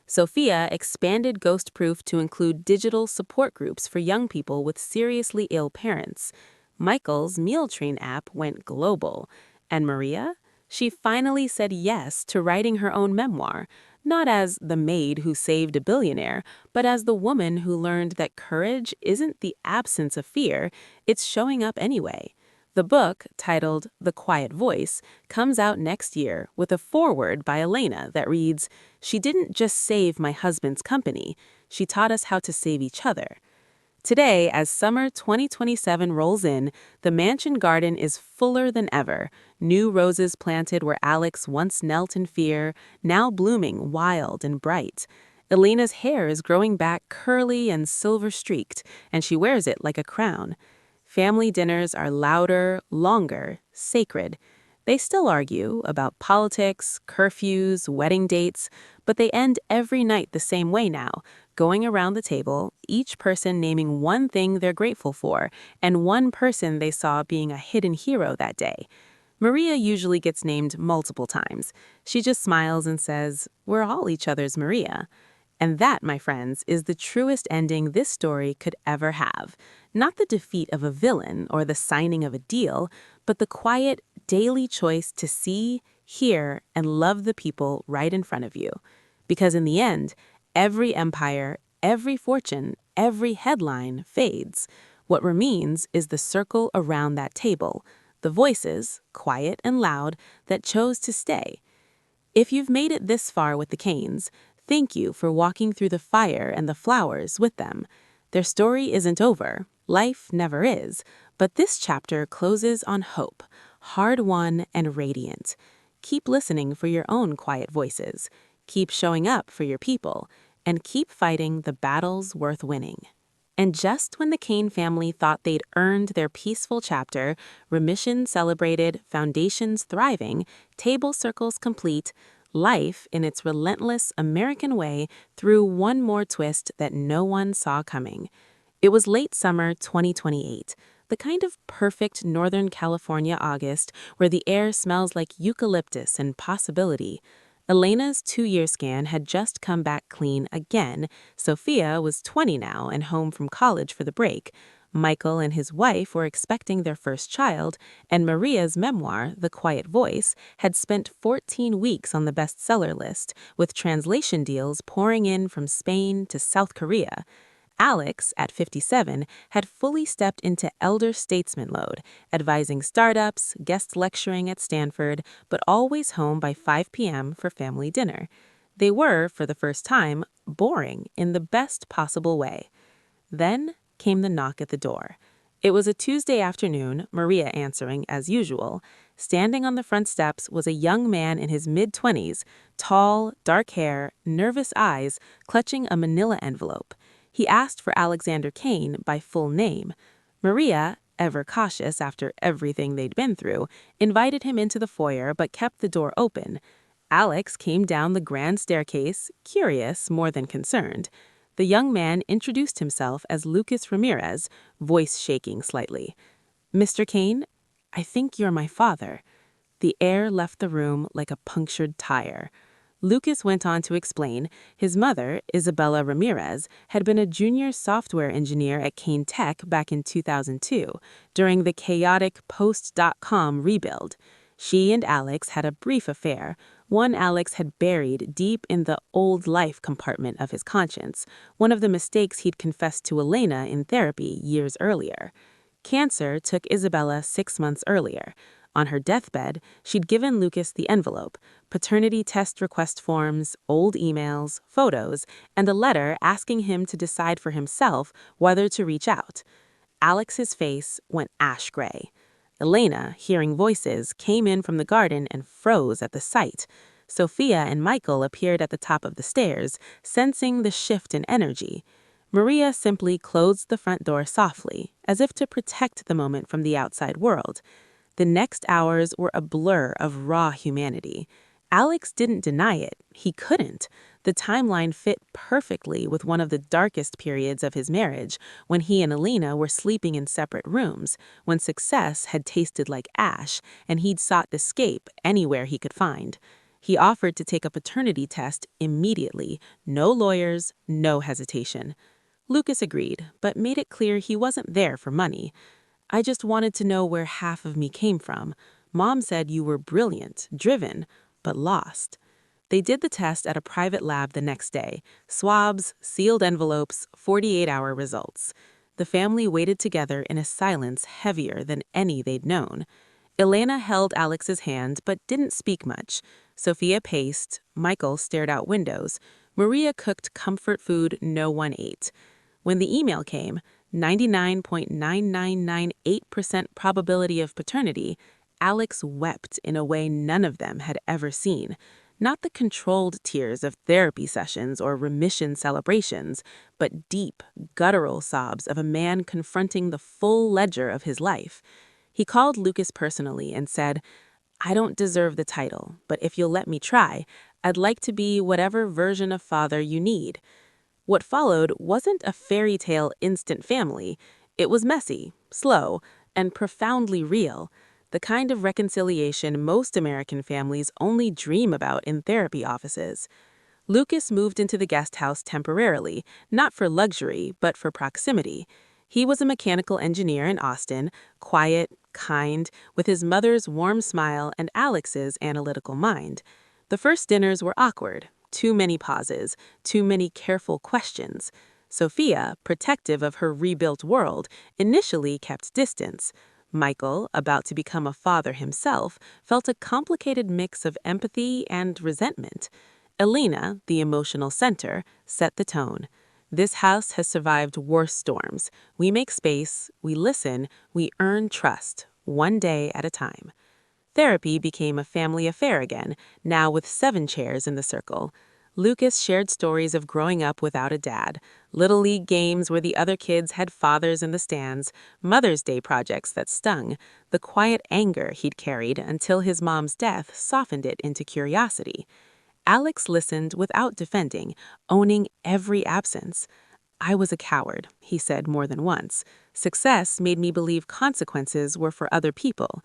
Sophia expanded Ghostproof to include digital support groups for young people with seriously ill parents. Michael's Meal Train app went global. And Maria? She finally said yes to writing her own memoir, not as the maid who saved a billionaire, but as the woman who learned that courage isn't the absence of fear, it's showing up anyway. The book, titled The Quiet Voice, comes out next year with a foreword by Elena that reads, "She didn't just save my husband's company, she taught us how to save each other." Today, as summer 2027 rolls in, the mansion garden is fuller than ever. New roses planted where Alex once knelt in fear, now blooming wild and bright. Elena's hair is growing back curly and silver-streaked, and she wears it like a crown. Family dinners are louder, longer, sacred. They still argue about politics, curfews, wedding dates, but they end every night the same way now, going around the table, each person naming one thing they're grateful for and one person they saw being a hidden hero that day. Maria usually gets named multiple times. She just smiles and says, "We're all each other's Maria." And that, my friends, is the truest ending this story could ever have. Not the defeat of a villain or the signing of a deal, but the quiet, daily choice to see, hear, and love the people right in front of you. Because in the end, every empire, every fortune, every headline fades. What remains is the circle around that table, the voices, quiet and loud, that chose to stay. If you've made it this far with the Canes, thank you for walking through the fire and the flowers with them. Their story isn't over. Life never is. But this chapter closes on hope, hard-won and radiant. Keep listening for your own quiet voices. Keep showing up for your people. And keep fighting the battles worth winning. And just when the Kane family thought they'd earned their peaceful chapter, remission celebrated, foundations thriving, table circles complete, life, in its relentless American way, threw one more twist that no one saw coming. It was late summer 2028, the kind of perfect Northern California August where the air smells like eucalyptus and possibility. Elena's 2-year scan had just come back clean again. Sophia was 20 now and home from college for the break. Michael and his wife were expecting their first child, and Maria's memoir, The Quiet Voice, had spent 14 weeks on the bestseller list, with translation deals pouring in from Spain to South Korea. Alex, at 57, had fully stepped into elder statesman mode, advising startups, guest lecturing at Stanford, but always home by 5 p.m. for family dinner. They were, for the first time, boring in the best possible way. Then came the knock at the door. It was a Tuesday afternoon, Maria answering as usual. Standing on the front steps was a young man in his mid-20s, tall, dark hair, nervous eyes, clutching a manila envelope. He asked for Alexander Kane by full name. Maria, ever cautious after everything they'd been through, invited him into the foyer but kept the door open. Alex came down the grand staircase, curious more than concerned. The young man introduced himself as Lucas Ramirez, voice shaking slightly. "Mr. Kane, I think you're my father." The air left the room like a punctured tire. Lucas went on to explain his mother, Isabella Ramirez, had been a junior software engineer at Kane Tech back in 2002, during the chaotic post.com rebuild. She and Alex had a brief affair, one Alex had buried deep in the old life compartment of his conscience, one of the mistakes he'd confessed to Elena in therapy years earlier. Cancer took Isabella 6 months earlier. On her deathbed, she'd given Lucas the envelope, paternity test request forms, old emails, photos, and a letter asking him to decide for himself whether to reach out. Alex's face went ash gray. Elena, hearing voices, came in from the garden and froze at the sight. Sophia and Michael appeared at the top of the stairs, sensing the shift in energy. Maria simply closed the front door softly, as if to protect the moment from the outside world. The next hours were a blur of raw humanity. Alex didn't deny it. He couldn't. The timeline fit perfectly with one of the darkest periods of his marriage, when he and Elena were sleeping in separate rooms, when success had tasted like ash, and he'd sought escape anywhere he could find. He offered to take a paternity test immediately. No lawyers, no hesitation. Lucas agreed, but made it clear he wasn't there for money. "I just wanted to know where half of me came from. Mom said you were brilliant, driven, but lost." They did the test at a private lab the next day. Swabs, sealed envelopes, 48-hour results. The family waited together in a silence heavier than any they'd known. Elena held Alex's hand but didn't speak much. Sophia paced. Michael stared out windows. Maria cooked comfort food no one ate. When the email came, 99.9998% probability of paternity, Alex wept in a way none of them had ever seen. Not the controlled tears of therapy sessions or remission celebrations, but deep, guttural sobs of a man confronting the full ledger of his life. He called Lucas personally and said, "I don't deserve the title, but if you'll let me try, I'd like to be whatever version of father you need." What followed wasn't a fairy tale instant family. It was messy, slow, and profoundly real. the kind of reconciliation most American families only dream about in therapy offices. Lucas moved into the guest house temporarily, not for luxury, but for proximity. He was a mechanical engineer in Austin, quiet, kind, with his mother's warm smile and Alex's analytical mind. The first dinners were awkward, too many pauses, too many careful questions. Sophia, protective of her rebuilt world, initially kept distance. Michael, about to become a father himself, felt a complicated mix of empathy and resentment. Elena, the emotional center, set the tone. This house has survived worse storms. We make space, we listen, we earn trust, one day at a time. Therapy became a family affair again, now with 7 chairs in the circle. Lucas shared stories of growing up without a dad, Little League games where the other kids had fathers in the stands, Mother's Day projects that stung, the quiet anger he'd carried until his mom's death softened it into curiosity. Alex listened without defending, owning every absence. I was a coward, he said more than once. Success made me believe consequences were for other people.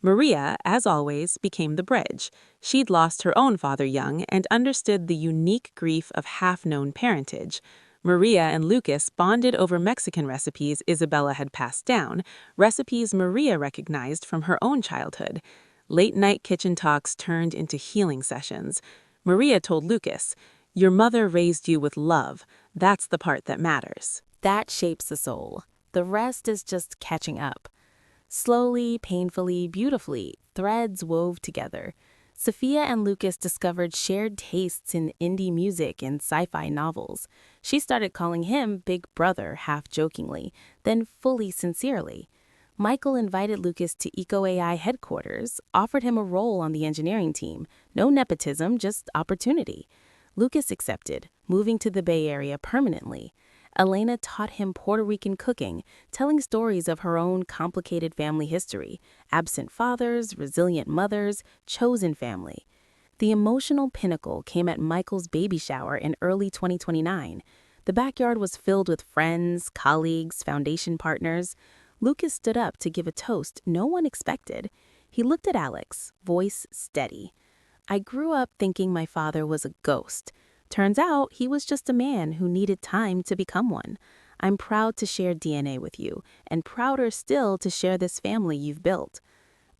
Maria, as always, became the bridge. She'd lost her own father young and understood the unique grief of half-known parentage. Maria and Lucas bonded over Mexican recipes Isabella had passed down, recipes Maria recognized from her own childhood. Late-night kitchen talks turned into healing sessions. Maria told Lucas, "Your mother raised you with love. That's the part that matters." That shapes the soul. The rest is just catching up. Slowly, painfully, beautifully, threads wove together. Sophia and Lucas discovered shared tastes in indie music and sci-fi novels. She started calling him Big Brother, half jokingly, then fully sincerely. Michael invited Lucas to EcoAI headquarters, offered him a role on the engineering team. No nepotism, just opportunity. Lucas accepted, moving to the Bay Area permanently. Elena taught him Puerto Rican cooking, telling stories of her own complicated family history, absent fathers, resilient mothers, chosen family. The emotional pinnacle came at Michael's baby shower in early 2029. The backyard was filled with friends, colleagues, foundation partners. Lucas stood up to give a toast no one expected. He looked at Alex, voice steady. "I grew up thinking my father was a ghost. Turns out he was just a man who needed time to become one. I'm proud to share DNA with you, and prouder still to share this family you've built."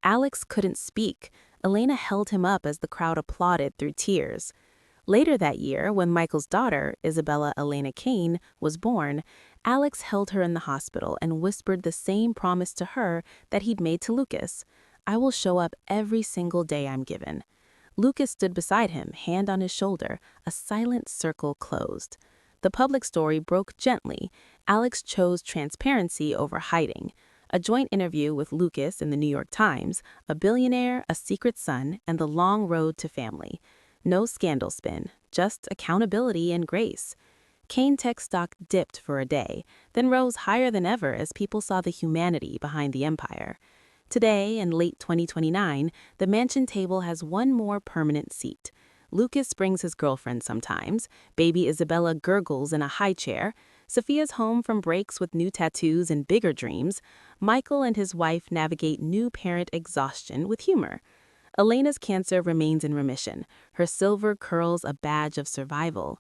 Alex couldn't speak. Elena held him up as the crowd applauded through tears. Later that year, when Michael's daughter, Isabella Elena Kane, was born, Alex held her in the hospital and whispered the same promise to her that he'd made to Lucas. "I will show up every single day I'm given." Lucas stood beside him, hand on his shoulder, a silent circle closed. The public story broke gently. Alex chose transparency over hiding. A joint interview with Lucas in the New York Times, a billionaire, a secret son, and the long road to family. No scandal spin, just accountability and grace. Kane Tech stock dipped for a day, then rose higher than ever as people saw the humanity behind the empire. Today, in late 2029, the mansion table has one more permanent seat. Lucas brings his girlfriend sometimes. Baby Isabella gurgles in a high chair. Sophia's home from breaks with new tattoos and bigger dreams. Michael and his wife navigate new parent exhaustion with humor. Elena's cancer remains in remission, her silver curls a badge of survival.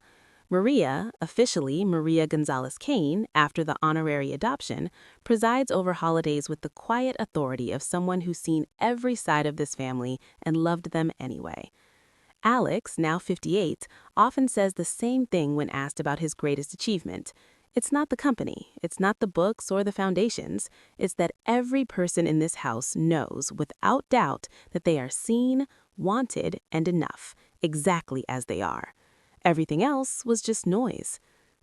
Maria, officially Maria Gonzalez Kane, after the honorary adoption, presides over holidays with the quiet authority of someone who's seen every side of this family and loved them anyway. Alex, now 58, often says the same thing when asked about his greatest achievement. It's not the company, it's not the books or the foundations, it's that every person in this house knows without doubt that they are seen, wanted, and enough, exactly as they are. Everything else was just noise.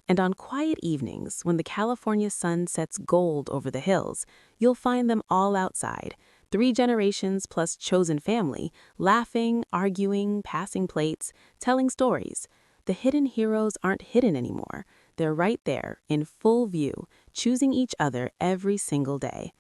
And on quiet evenings, when the California sun sets gold over the hills, you'll find them all outside, 3 generations plus chosen family, laughing, arguing, passing plates, telling stories. The hidden heroes aren't hidden anymore. They're right there, in full view, choosing each other every single day.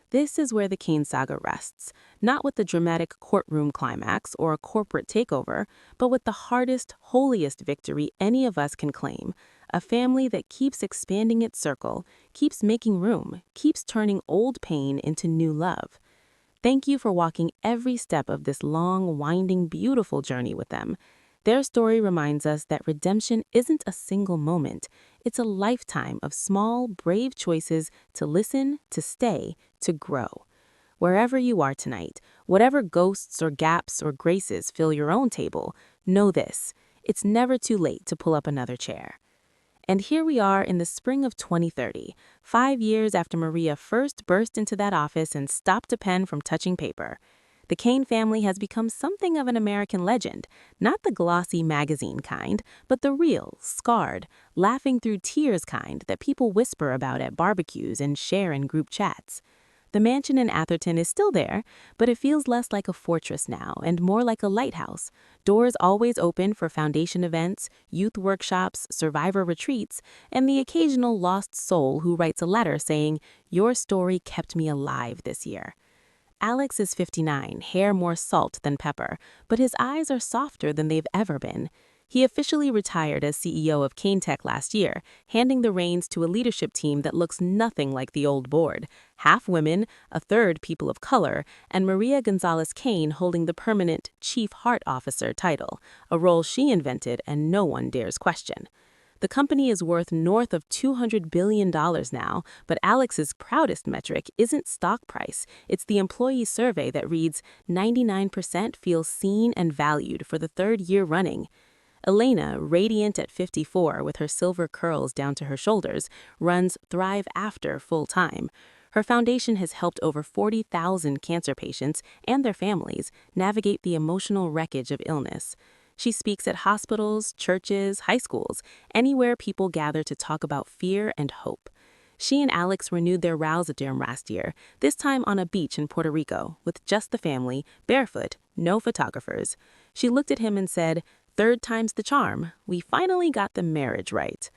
This is where the Kane saga rests, not with the dramatic courtroom climax or a corporate takeover, but with the hardest, holiest victory any of us can claim, a family that keeps expanding its circle, keeps making room, keeps turning old pain into new love. Thank you for walking every step of this long, winding, beautiful journey with them. Their story reminds us that redemption isn't a single moment. It's a lifetime of small, brave choices to listen, to stay, to grow. Wherever you are tonight, whatever ghosts or gaps or graces fill your own table, know this: it's never too late to pull up another chair. And here we are in the spring of 2030, 5 years after Maria first burst into that office and stopped a pen from touching paper. The Kane family has become something of an American legend, not the glossy magazine kind, but the real, scarred, laughing through tears kind that people whisper about at barbecues and share in group chats. The mansion in Atherton is still there, but it feels less like a fortress now and more like a lighthouse. Doors always open for foundation events, youth workshops, survivor retreats, and the occasional lost soul who writes a letter saying, "Your story kept me alive this year." Alex is 59, hair more salt than pepper, but his eyes are softer than they've ever been. He officially retired as CEO of Kane Tech last year, handing the reins to a leadership team that looks nothing like the old board. Half women, a third people of color, and Maria Gonzalez Kane holding the permanent Chief Heart Officer title, a role she invented and no one dares question. The company is worth north of $200 billion now, but Alex's proudest metric isn't stock price. It's the employee survey that reads 99% feels seen and valued for the third year running. Elena, radiant at 54 with her silver curls down to her shoulders, runs Thrive After full-time. Her foundation has helped over 40,000 cancer patients and their families navigate the emotional wreckage of illness. She speaks at hospitals, churches, high schools, anywhere people gather to talk about fear and hope. She and Alex renewed their Rousseau last year, this time on a beach in Puerto Rico, with just the family, barefoot, no photographers. She looked at him and said, "Third time's the charm. We finally got the marriage right."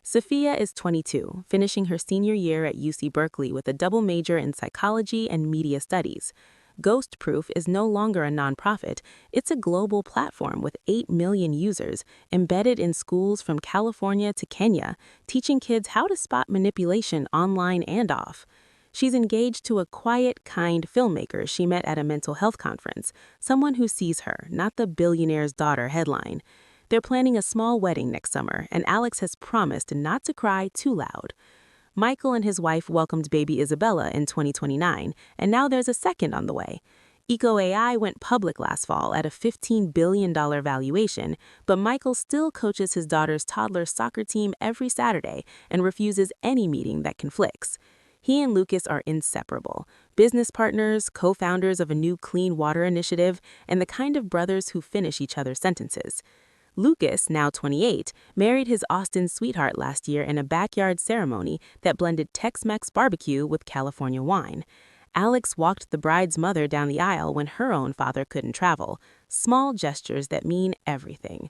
Sophia is 22, finishing her senior year at UC Berkeley with a double major in psychology and media studies. Ghost Proof is no longer a nonprofit. It's a global platform with 8 million users, embedded in schools from California to Kenya, teaching kids how to spot manipulation online and off. She's engaged to a quiet, kind filmmaker she met at a mental health conference, someone who sees her, not the billionaire's daughter headline. They're planning a small wedding next summer, and Alex has promised not to cry too loud. Michael and his wife welcomed baby Isabella in 2029, and now there's a second on the way. EcoAI went public last fall at a $15 billion valuation, but Michael still coaches his daughter's toddler soccer team every Saturday and refuses any meeting that conflicts. He and Lucas are inseparable, business partners, co-founders of a new clean water initiative, and the kind of brothers who finish each other's sentences. Lucas, now 28, married his Austin sweetheart last year in a backyard ceremony that blended Tex-Mex barbecue with California wine. Alex walked the bride's mother down the aisle when her own father couldn't travel. Small gestures that mean everything.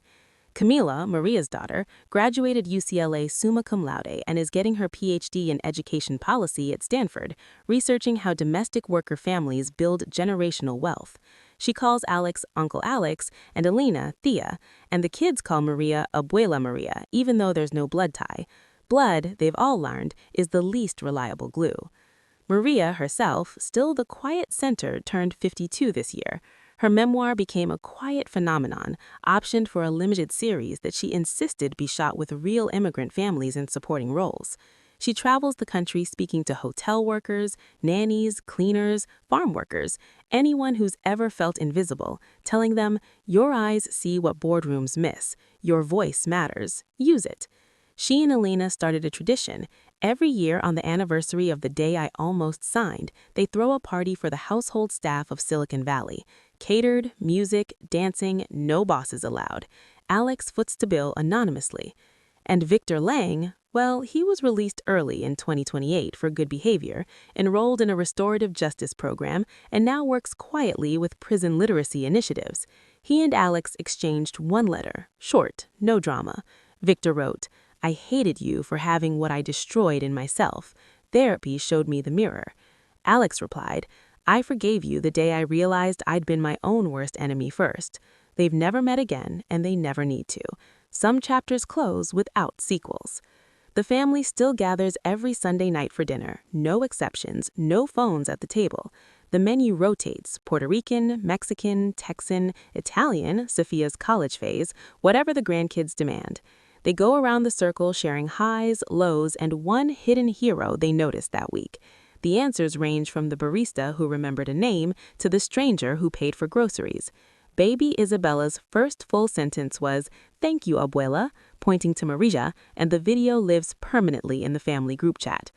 Camila, Maria's daughter, graduated UCLA summa cum laude and is getting her PhD in education policy at Stanford, researching how domestic worker families build generational wealth. She calls Alex Uncle Alex and Elena Thea, and the kids call Maria Abuela Maria, even though there's no blood tie. Blood, they've all learned, is the least reliable glue. Maria herself, still the quiet center, turned 52 this year. Her memoir became a quiet phenomenon, optioned for a limited series that she insisted be shot with real immigrant families in supporting roles. She travels the country speaking to hotel workers, nannies, cleaners, farm workers, anyone who's ever felt invisible, telling them, "Your eyes see what boardrooms miss. Your voice matters. Use it." She and Elena started a tradition. Every year on the anniversary of the day I almost signed, they throw a party for the household staff of Silicon Valley. Catered, music, dancing, no bosses allowed. Alex foots the bill anonymously. And Victor Lang, well, he was released early in 2028 for good behavior, enrolled in a restorative justice program, and now works quietly with prison literacy initiatives. He and Alex exchanged one letter, short, no drama. Victor wrote, "I hated you for having what I destroyed in myself. Therapy showed me the mirror." Alex replied, "I forgave you the day I realized I'd been my own worst enemy first." They've never met again, and they never need to. Some chapters close without sequels. The family still gathers every Sunday night for dinner, no exceptions, no phones at the table. The menu rotates: Puerto Rican, Mexican, Texan, Italian, Sophia's college phase, whatever the grandkids demand. They go around the circle sharing highs, lows, and one hidden hero they noticed that week. The answers range from the barista who remembered a name to the stranger who paid for groceries. Baby Isabella's first full sentence was, "Thank you, abuela," pointing to Marija, and the video lives permanently in the family group chat.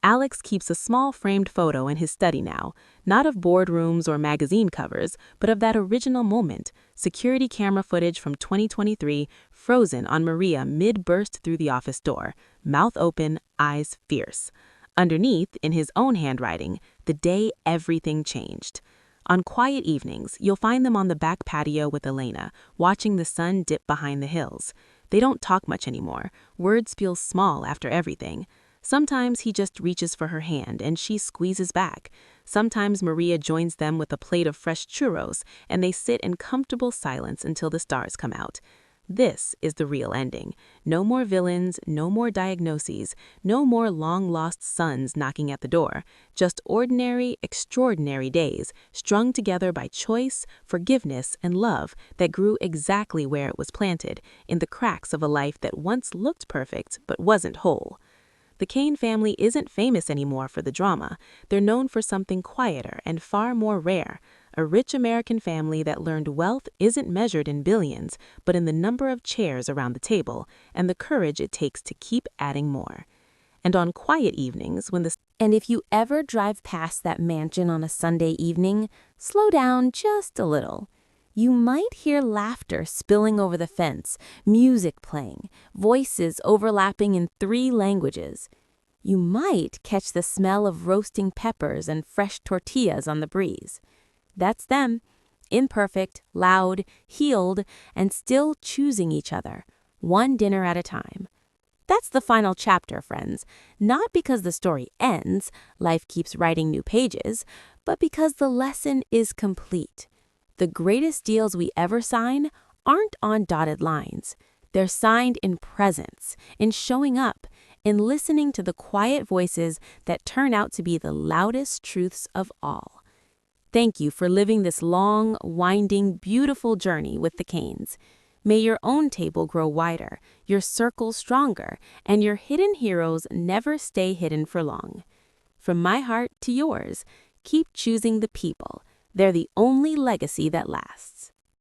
Alex keeps a small framed photo in his study now, not of boardrooms or magazine covers, but of that original moment, security camera footage from 2023, frozen on Maria mid-burst through the office door, mouth open, eyes fierce. Underneath, in his own handwriting, the day everything changed. On quiet evenings, you'll find them on the back patio with Elena, watching the sun dip behind the hills. They don't talk much anymore. Words feel small after everything. Sometimes he just reaches for her hand and she squeezes back. Sometimes Maria joins them with a plate of fresh churros and they sit in comfortable silence until the stars come out. This is the real ending. No more villains, no more diagnoses, no more long-lost sons knocking at the door. Just ordinary, extraordinary days, strung together by choice, forgiveness, and love that grew exactly where it was planted, in the cracks of a life that once looked perfect but wasn't whole. The Kane family isn't famous anymore for the drama. They're known for something quieter and far more rare. A rich American family that learned wealth isn't measured in billions, but in the number of chairs around the table and the courage it takes to keep adding more. And on quiet evenings, And if you ever drive past that mansion on a Sunday evening, slow down just a little. You might hear laughter spilling over the fence, music playing, voices overlapping in 3 languages. You might catch the smell of roasting peppers and fresh tortillas on the breeze. That's them, imperfect, loud, healed, and still choosing each other, one dinner at a time. That's the final chapter, friends, not because the story ends, life keeps writing new pages, but because the lesson is complete. The greatest deals we ever sign aren't on dotted lines. They're signed in presence, in showing up, in listening to the quiet voices that turn out to be the loudest truths of all. Thank you for living this long, winding, beautiful journey with the Kanes. May your own table grow wider, your circle stronger, and your hidden heroes never stay hidden for long. From my heart to yours, keep choosing the people. They're the only legacy that lasts.